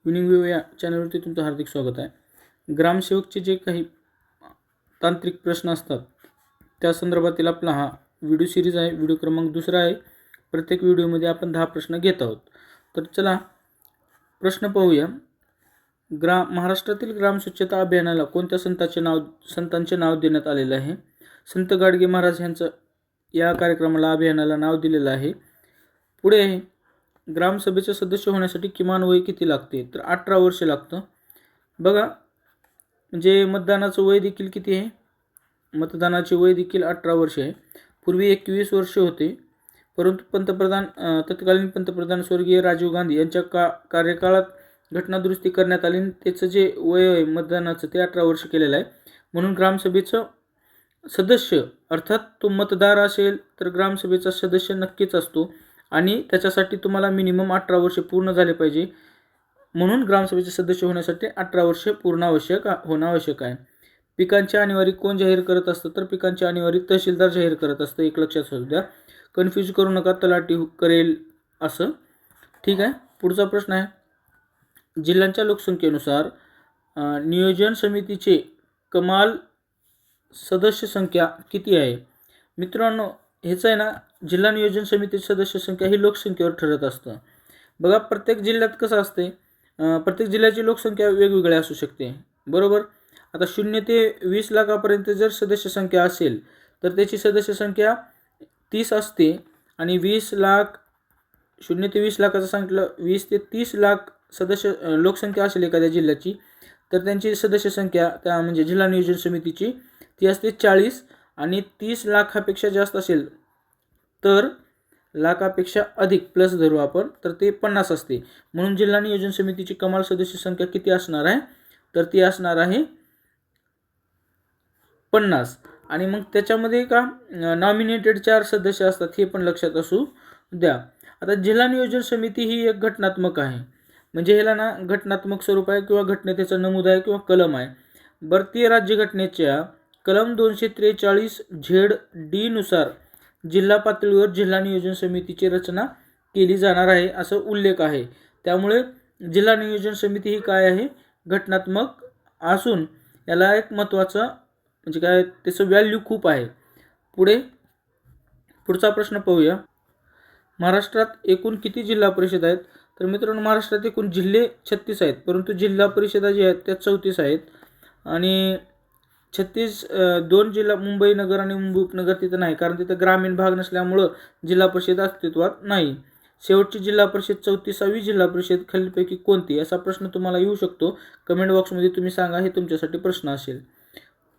Winning wave या चॅनलवरती तुमचं हार्दिक स्वागत आहे. ग्रामसेवकचे जे काही तांत्रिक प्रश्न असतात त्या संदर्भातील आपला हा व्हिडिओ सिरीज आहे. व्हिडिओ क्रमांक 2 आहे. प्रत्येक व्हिडिओमध्ये आपण 10 प्रश्न घेत आहोत. तर चला प्रश्न पाहूया. महाराष्ट्रातील ग्राम स्वच्छता अभियानाला कोणत्या संतांचे नाव देण्यात आलेले आहे? संत गाडगे महाराज यांचं या कार्यक्रमाला अभियानाला नाव दिलेलं आहे. पुढे ग्रामसभेचे सदस्य होण्यासाठी किमान वय किती लागते? तर 18 वर्ष लागतं. बघा, म्हणजे मतदानाचं वय देखील किती आहे? मतदानाचे वय देखील 18 वर्ष आहे. पूर्वी 21 वर्ष होते, परंतु तत्कालीन पंतप्रधान स्वर्गीय राजीव गांधी यांच्या कार्यकाळात घटनादुरुस्ती करण्यात आली. त्याचं जे वय आहे मतदानाचं ते 18 वर्ष केलेलं आहे. म्हणून ग्रामसभेचं सदस्य अर्थात तो मतदार असेल तर ग्रामसभेचा सदस्य नक्कीच असतो आणि त्याच्यासाठी तुम्हाला मिनिमम 18 वर्ष पूर्ण झाले पाहिजे. म्हणून ग्रामसभेचे सदस्य होण्यासाठी 18 वर्ष पूर्ण होणं आवश्यक आहे. पिकांची आणीवारी कोण जाहीर करत असतं? तर पिकांची आणीवारी तहसीलदार जाहीर करत असतं. एक लक्षात असू द्या, कन्फ्यूज करू नका, तलाठी करेल असं. ठीक आहे. पुढचा प्रश्न आहे, जिल्ह्यांच्या लोकसंख्येनुसार नियोजन समितीचे कमाल सदस्य संख्या किती आहे? मित्रांनो, ह्याचं आहे ना, जिल्हा नियोजन समितीची सदस्य संख्या ही लोकसंख्येवर ठरत असतं. बघा, प्रत्येक जिल्ह्यात कसं असते, प्रत्येक जिल्ह्याची लोकसंख्या वेगवेगळी असू शकते, बरोबर. आता 0 ते 20 लाखापर्यंत जर सदस्य संख्या असेल तर त्याची सदस्य संख्या 30 असते. आणि 20 लाख 0 ते 20 लाखाचं सांगितलं, 20 ते 30 लाख सदस्य लोकसंख्या असेल एखाद्या जिल्ह्याची, तर त्यांची सदस्य संख्या त्या म्हणजे जिल्हा नियोजन समितीची ती असते 40. आणि 30 लाखापेक्षा जास्त असेल तर लाखापेक्षा अधिक प्लस धरू आपण, तर ते 50 असते. म्हणून जिल्हा नियोजन समितीची कमाल सदस्य संख्या किती असणार आहे? तर ती असणार आहे 50. आणि मग त्याच्यामध्ये का नॉमिनेटेड 4 सदस्य असतात हे पण लक्षात असू द्या. आता जिल्हा नियोजन समिती ही एक घटनात्मक आहे, म्हणजे ह्याला ना घटनात्मक स्वरूप आहे किंवा घटनेचा नमूद आहे किंवा कलम आहे. भारतीय राज्यघटनेच्या कलम 243 ZD नुसार जिल्हा पातळीवर जिल्हा नियोजन समितीची रचना केली जाणार आहे असं उल्लेख आहे. त्यामुळे जिल्हा नियोजन समिती ही काय आहे? घटनात्मक असून याला एक महत्त्वाचं म्हणजे काय, त्याचं व्हॅल्यू खूप आहे. पुढचा प्रश्न पाहूया. महाराष्ट्रात एकूण किती जिल्हा परिषद आहेत? तर मित्रांनो, महाराष्ट्रात एकूण जिल्हे 36 आहेत, परंतु जिल्हा परिषदा जी आहेत त्या 34 आहेत. आणि 2 जिल्हा मुंबई नगर आणि मुंबई उपनगर तिथं नाही, कारण तिथं ग्रामीण भाग नसल्यामुळं जिल्हा परिषद अस्तित्वात नाही. शेवटची जिल्हा परिषद 34वी जिल्हा परिषद खालीलपैकी कोणती, असा प्रश्न तुम्हाला येऊ शकतो. कमेंट बॉक्समध्ये तुम्ही सांगा, हे तुमच्यासाठी प्रश्न असेल.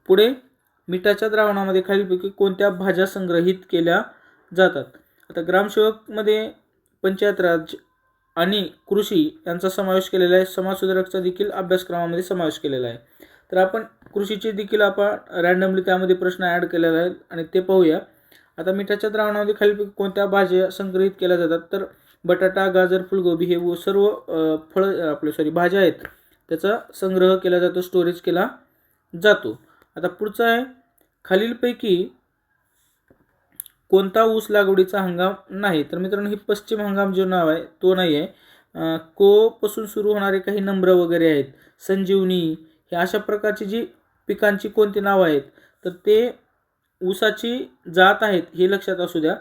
पुढे, मिठाच्या द्रावणामध्ये खालीलपैकी कोणत्या भाज्या संग्रहित केल्या जातात? आता ग्रामसेवकमध्ये पंचायत राज आणि कृषी यांचा समावेश केलेला आहे. समाजसुधारकचा देखील अभ्यासक्रमामध्ये समावेश केलेला आहे. तर आपण कृषीचे देखील आपण रँडमली त्यामध्ये प्रश्न ॲड केलेले आहेत आणि ते पाहूया. आता मिठाच्या द्रावणामध्ये खालीलपैकी कोणत्या भाज्या संग्रहित केल्या जातात? तर बटाटा, गाजर, फुलगोबी हे सर्व भाज्या आहेत, त्याचा संग्रह केला जातो, स्टोरेज केला जातो. आता पुढचा आहे, खालीलपैकी कोणता ऊस लागवडीचा हंगाम नाही? तर मित्रांनो, ही पश्चिम हंगाम जो नाव आहे तो नाही आहे. को पासून सुरू होणारे काही नंबर वगैरे आहेत, संजीवनी, हे अशा प्रकारची जी पिकांची कोणती नावं आहेत तर ते ऊसाची जात आहेत, हे लक्षात असू द्या.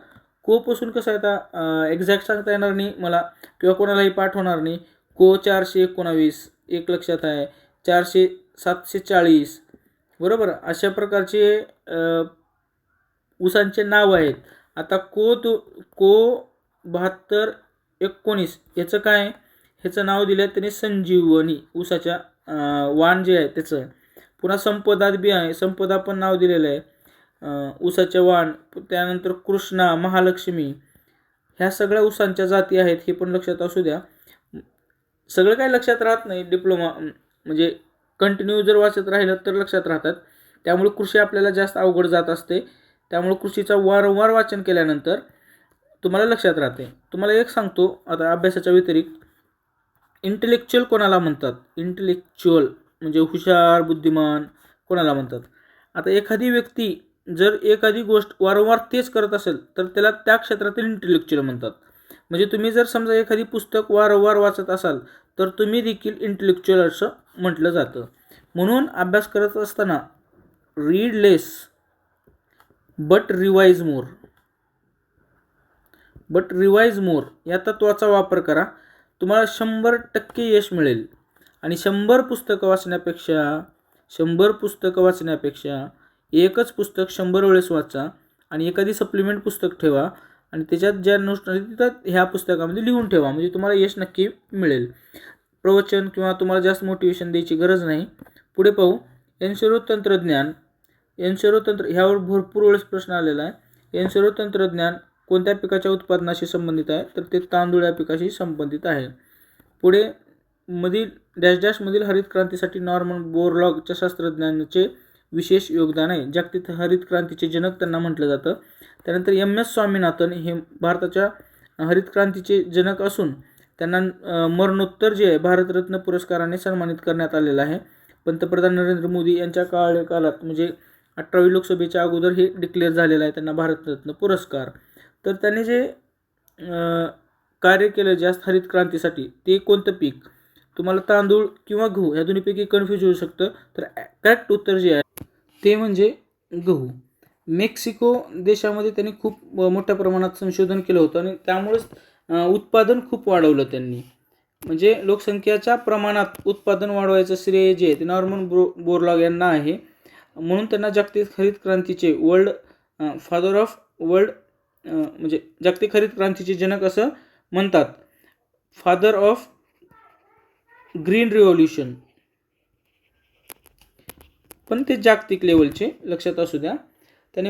को पासून कसं आहे, आता एक्झॅक्ट सांगता येणार नाही मला किंवा कोणालाही पाठवणार नाही. को 419 एक लक्षात आहे, 740 बरोबर, अशा प्रकारचे ऊसांचे नाव आहेत. आता को 7219 याचं काय, ह्याचं नाव दिलं आहे त्यांनी संजीवनी, ऊसाच्या वाण जे आहे त्याचं. पुन्हा संपदा बी आहे, संपदा पण नाव दिलेलं आहे ऊसाचे वाण. त्यानंतर कृष्णा, महालक्ष्मी, ह्या सगळ्या ऊसांच्या जाती आहेत, हे पण लक्षात असू द्या. सगळं काय लक्षात राहत नाही, डिप्लोमा म्हणजे कंटिन्यू जर वाचत राहिलं तर लक्षात राहतात. त्यामुळे कृषी आपल्याला जास्त अवघड जात असते. त्यामुळे कृषीचा वारंवार वाचन केल्यानंतर तुम्हाला लक्षात राहते. तुम्हाला एक सांगतो, आता अभ्यासाच्या व्यतिरिक्त इंटेलेक्च्युअल कोणाला म्हणतात? इंटेलेक्च्युअल म्हणजे हुशार, बुद्धिमान कोणाला म्हणतात? आता एखादी व्यक्ती जर एखादी गोष्ट वारंवार तेच करत असेल तर त्याला त्या क्षेत्रातील इंटेलेक्च्युअल म्हणतात. म्हणजे तुम्ही जर समजा एखादी पुस्तक वारंवार वाचत असाल तर तुम्ही देखील इंटेलेक्च्युअल असं म्हटलं जातं. म्हणून अभ्यास करत असताना रीड लेस बट रिवाइज मोर या तत्त्वाचा वापर करा. तुम्हाला 100% यश मिळेल. आणि 100 पुस्तकं वाचण्यापेक्षा एकच पुस्तक 100 वेळेस वाचा आणि एखादी सप्लिमेंट पुस्तक ठेवा आणि त्याच्यात ज्या नोट्स तिथं ह्या पुस्तकामध्ये लिहून ठेवा, म्हणजे तुम्हाला यश नक्की मिळेल. प्रवचन किंवा तुम्हाला जास्त मोटिवेशन द्यायची गरज नाही. पुढे पाहू. एन्शुरो तंत्रज्ञान ह्यावर भरपूर वेळेस प्रश्न आलेला आहे. एन्शुरो तंत्रज्ञान कोणत्या पिकाच्या उत्पादनाशी संबंधित आहे? तर ते तांदूळ या पिकाशी संबंधित आहे. पुढे मधील हरित क्रांतीसाठी नॉर्मन बोरलॉगच्या शास्त्रज्ञानाचे विशेष योगदान आहे. जागतिक हरित क्रांतीचे जनक त्यांना म्हटलं जातं. त्यानंतर MS स्वामीनाथन हे भारताच्या हरित क्रांतीचे जनक असून त्यांना मरणोत्तर जे आहे भारतरत्न पुरस्काराने सन्मानित करण्यात आलेलं आहे. पंतप्रधान नरेंद्र मोदी यांच्या काळात म्हणजे 18वी लोकसभेच्या अगोदर हे डिक्लेअर झालेलं आहे त्यांना भारतरत्न पुरस्कार. तर त्यांनी जे कार्य केलं जास्त हरित क्रांतीसाठी ते कोणतं पीक? तुम्हाला तांदूळ किंवा गहू या दोन्हीपैकी कन्फ्यूज होऊ शकतं. तर करेक्ट उत्तर जे आहे ते म्हणजे गहू. मेक्सिको देशामध्ये त्यांनी खूप मोठ्या प्रमाणात संशोधन केलं होतं आणि त्यामुळेच उत्पादन खूप वाढवलं त्यांनी. म्हणजे लोकसंख्येच्या प्रमाणात उत्पादन वाढवायचं श्रेय जे आहे ते नॉर्मन बोरलॉग यांना आहे. म्हणून त्यांना जागतिक हरित क्रांतीचे फादर ऑफ वर्ल्ड म्हणजे जागतिक हरित क्रांतीचे जनक असं म्हणतात. Father of green revolution. पण ते जागतिक लेवलचे लक्षात असू द्या. त्याने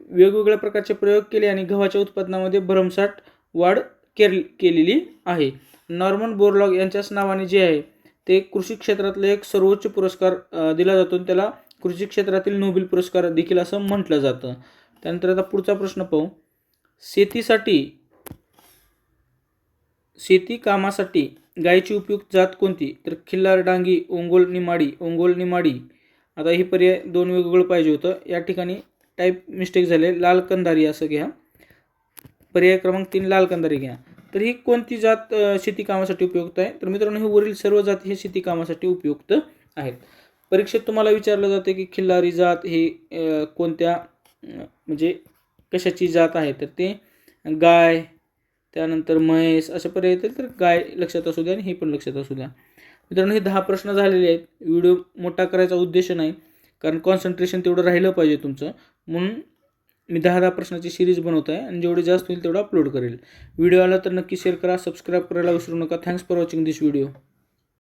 वेगवेगळ्या प्रकारचे प्रयोग केले आणि गव्हाच्या उत्पादनामध्ये भरमसाठ वाढ केलेली आहे. नॉर्मन बोरलॉग यांच्याच नावाने जे आहे ते कृषी क्षेत्रातला एक सर्वोच्च पुरस्कार दिला जातो. त्याला कृषी क्षेत्रातील नोबेल पुरस्कार देखील असं म्हटलं जातं. त्यानंतर आता पुढचा प्रश्न पाहू. शेती कामासाठी गायीची उपयुक्त जात कोणती? तर खिल्लार, डांगी, ओंगोल निमाडी. आता ही पर्याय 2 वेगवेगळं पाहिजे होतं. या ठिकाणी टाईप मिस्टेक झाले. लाल कंधारी असं घ्या. पर्याय क्रमांक 3 लाल कंधारी घ्या. तर ही कोणती जात शेती कामासाठी उपयुक्त आहे? तर मित्रांनो, हे वरील सर्व जाती हे शेती कामासाठी उपयुक्त आहेत. परीक्षेत तुम्हाला विचारलं जाते की खिल्लारी जात हे कोणत्या म्हणजे कशाची जात आहे? तर ते गाय, त्यानंतर म्हैस अशा पर्याय येतील. तर गाय लक्षात असू द्या आणि हे पण लक्षात असू द्या. मित्रांनो, हे 10 प्रश्न झालेले आहेत. व्हिडिओ मोठा करायचा उद्देश नाही, कारण कॉन्सन्ट्रेशन तेवढं राहिलं पाहिजे तुमचं. म्हणून मी 10 प्रश्नाची सिरीज बनवत आहे आणि जेवढे जास्त होईल तेवढं अपलोड करेल. व्हिडिओ आला तर नक्की शेअर करा, सबस्क्राईब करायला विसरू नका. Thanks for watching this video.